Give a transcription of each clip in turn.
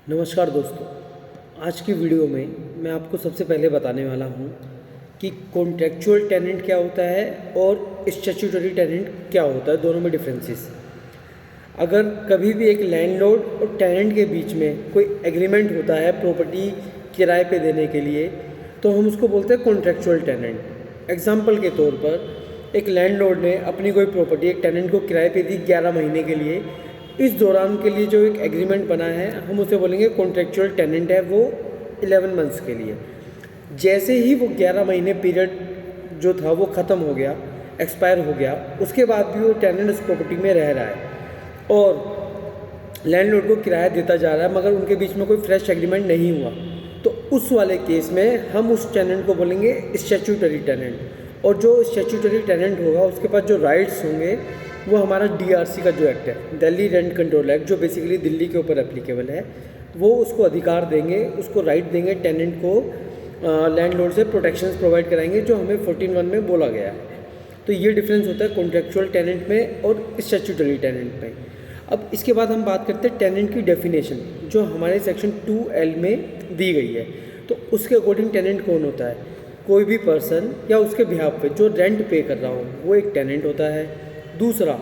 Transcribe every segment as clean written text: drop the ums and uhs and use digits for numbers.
नमस्कार दोस्तों, आज की वीडियो में मैं आपको सबसे पहले बताने वाला हूँ कि कॉन्ट्रेक्चुअल टेनेंट क्या होता है और स्टैट्यूटरी टेनेंट क्या होता है, दोनों में डिफरेंसेस। अगर कभी भी एक लैंडलॉर्ड और टेनेंट के बीच में कोई एग्रीमेंट होता है प्रॉपर्टी किराए पे देने के लिए, तो हम उसको बोलते हैं कॉन्ट्रेक्चुअल टेनेंट। एग्जाम्पल के तौर पर एक लैंडलॉर्ड ने अपनी कोई प्रॉपर्टी एक टेनेंट को किराए पे दी 11 महीने के लिए। इस दौरान के लिए जो एक एग्रीमेंट बना है हम उसे बोलेंगे कॉन्ट्रेक्चुअल टेनेंट है, वो 11 मंथ्स के लिए। जैसे ही वो 11 महीने पीरियड जो था वो ख़त्म हो गया, एक्सपायर हो गया, उसके बाद भी वो टेनेंट उस प्रॉपर्टी में रह रहा है और लैंडलॉर्ड को किराया देता जा रहा है, मगर उनके बीच में कोई फ्रेश एग्रीमेंट नहीं हुआ, तो उस वाले केस में हम उस टेनेंट को बोलेंगे स्टैट्यूटरी टेनेंट। और जो स्टैट्यूटरी टेनेंट होगा उसके पास जो राइट्स होंगे वो हमारा डीआरसी का जो एक्ट है, दिल्ली रेंट कंट्रोल एक्ट, जो बेसिकली दिल्ली के ऊपर एप्लीकेबल है, वो उसको अधिकार देंगे, उसको राइट देंगे, टेनेंट को लैंडलॉर्ड से प्रोटेक्शंस प्रोवाइड कराएंगे, जो हमें 14(1) में बोला गया है। तो ये डिफरेंस होता है कॉन्ट्रेक्चुअल टेनेंट में और स्टैट्यूटरी टेनेंट में। अब इसके बाद हम बात करते हैं टेनेंट की डेफिनेशन, जो हमारे सेक्शन 2L में दी गई है। तो उसके अकॉर्डिंग टेनेंट कौन होता है? कोई भी पर्सन या उसके बिहाफ पे जो रेंट पे कर रहा हो वो एक टेनेंट होता है। दूसरा,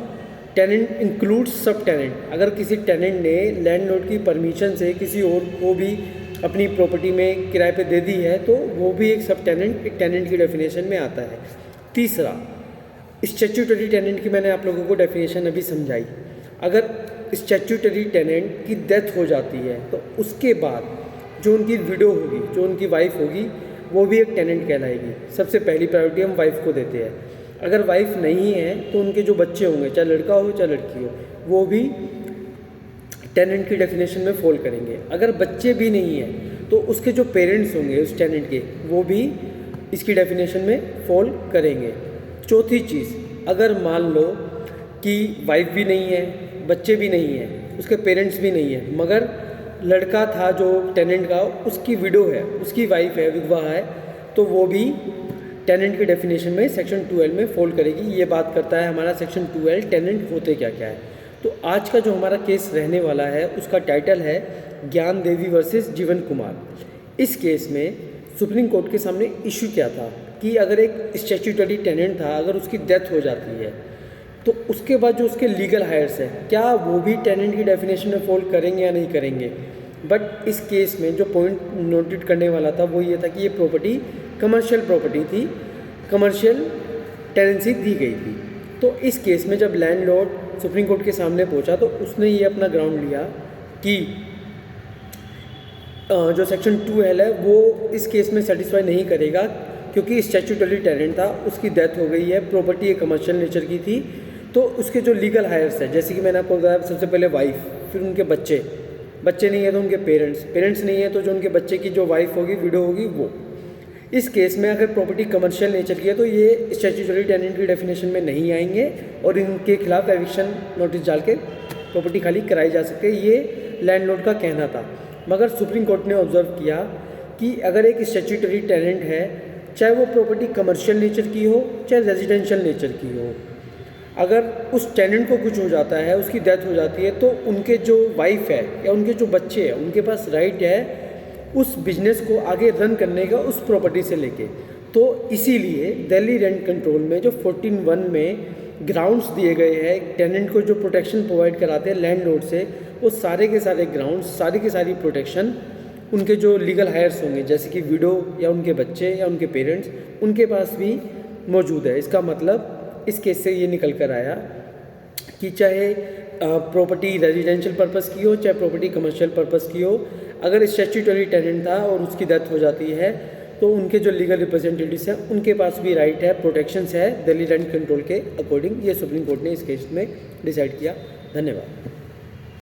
टेनेंट इंक्लूड्स सब टेनेंट। अगर किसी टेनेंट ने लैंडलॉर्ड की परमिशन से किसी और को भी अपनी प्रॉपर्टी में किराए पे दे दी है तो वो भी एक सब टेनेंट, एक टेनेंट की डेफिनेशन में आता है। तीसरा, स्टैट्यूटरी टेनेंट की मैंने आप लोगों को डेफिनेशन अभी समझाई। अगर स्टैट्यूटरी टेनेंट की डेथ हो जाती है तो उसके बाद जो उनकी विडो होगी, जो उनकी वाइफ होगी, वो भी एक टेनेंट कहलाएगी। सबसे पहली प्रायोरिटी हम वाइफ को देते हैं। अगर वाइफ नहीं है तो उनके जो बच्चे होंगे, चाहे लड़का हो चाहे लड़की हो, वो भी टेनेंट की डेफिनेशन में फॉल करेंगे। अगर बच्चे भी नहीं हैं तो उसके जो पेरेंट्स होंगे उस टेनेंट के, वो भी इसकी डेफिनेशन में फॉल करेंगे। चौथी चीज़, अगर मान लो कि वाइफ भी नहीं है, बच्चे भी नहीं हैं, उसके पेरेंट्स भी नहीं हैं, मगर लड़का था जो टेनेंट का, उसकी विडो है, उसकी वाइफ है, विधवा है, तो वो भी टेनेंट की डेफिनेशन में सेक्शन 2L में फॉल करेगी। ये बात करता है हमारा सेक्शन 2L टेनेंट होते क्या क्या है। तो आज का जो हमारा केस रहने वाला है उसका टाइटल है ज्ञान देवी वर्सेस जीवन कुमार। इस केस में सुप्रीम कोर्ट के सामने इशू क्या था कि अगर एक स्टैट्यूटरी टेनेंट था, अगर उसकी डेथ हो जाती है तो उसके बाद जो उसके लीगल हायर्स है, क्या वो भी टेनेंट की डेफिनेशन में फॉल करेंगे या नहीं करेंगे। बट इस केस में जो पॉइंट नोटेड करने वाला था वो ये था कि ये प्रॉपर्टी कमर्शियल प्रॉपर्टी थी, कमर्शियल टेनेंसी दी गई थी। तो इस केस में जब लैंडलॉर्ड सुप्रीम कोर्ट के सामने पहुंचा तो उसने ये अपना ग्राउंड लिया कि जो सेक्शन 2L है वो इस केस में सेटिस्फाई नहीं करेगा, क्योंकि स्टैट्यूटरी टेनेंट था, उसकी डेथ हो गई है, प्रॉपर्टी एक कमर्शियल नेचर की थी, तो उसके जो लीगल हायर्स है, जैसे कि मैंने आपको बताया, सबसे पहले वाइफ, फिर उनके बच्चे, बच्चे नहीं है तो उनके पेरेंट्स, पेरेंट्स नहीं है तो जो उनके बच्चे की जो वाइफ होगी, विडो होगी, वो। इस केस में अगर प्रॉपर्टी कमर्शियल नेचर की है तो ये स्टैट्यूटरी टेनेंट की डेफिनेशन में नहीं आएंगे और इनके खिलाफ एविक्शन नोटिस डाल के प्रॉपर्टी खाली कराई जा सकती है, ये लैंडलॉर्ड का कहना था। मगर सुप्रीम कोर्ट ने ऑब्जर्व किया कि अगर एक स्टैट्यूटरी टेनेंट है, चाहे वो प्रॉपर्टी कमर्शियल नेचर की हो चाहे रेजिडेंशियल नेचर की हो, अगर उस टेनेंट को कुछ हो जाता है, उसकी डेथ हो जाती है, तो उनके जो वाइफ है या उनके जो बच्चे हैं, उनके पास राइट है उस बिजनेस को आगे रन करने का उस प्रॉपर्टी से लेके। तो इसीलिए दिल्ली रेंट कंट्रोल में जो 14(1) में ग्राउंड्स दिए गए हैं टेनेंट को जो प्रोटेक्शन प्रोवाइड कराते हैं लैंडलॉर्ड से, वो सारे के सारे ग्राउंड्स, सारी की सारी प्रोटेक्शन उनके जो लीगल हायर्स होंगे, जैसे कि विडो या उनके बच्चे या उनके पेरेंट्स, उनके पास भी मौजूद है। इसका मतलब इस केस से ये निकल कर आया कि चाहे प्रॉपर्टी रेजिडेंशियल पर्पस की हो चाहे प्रॉपर्टी कमर्शियल पर्पस की हो, अगर स्टैट्यूटरी टेनेंट था और उसकी डेथ हो जाती है तो उनके जो लीगल रिप्रेजेंटेटिव्स हैं उनके पास भी राइट है, प्रोटेक्शंस है दिल्ली रेंट कंट्रोल के अकॉर्डिंग। ये सुप्रीम कोर्ट ने इस केस में डिसाइड किया। धन्यवाद।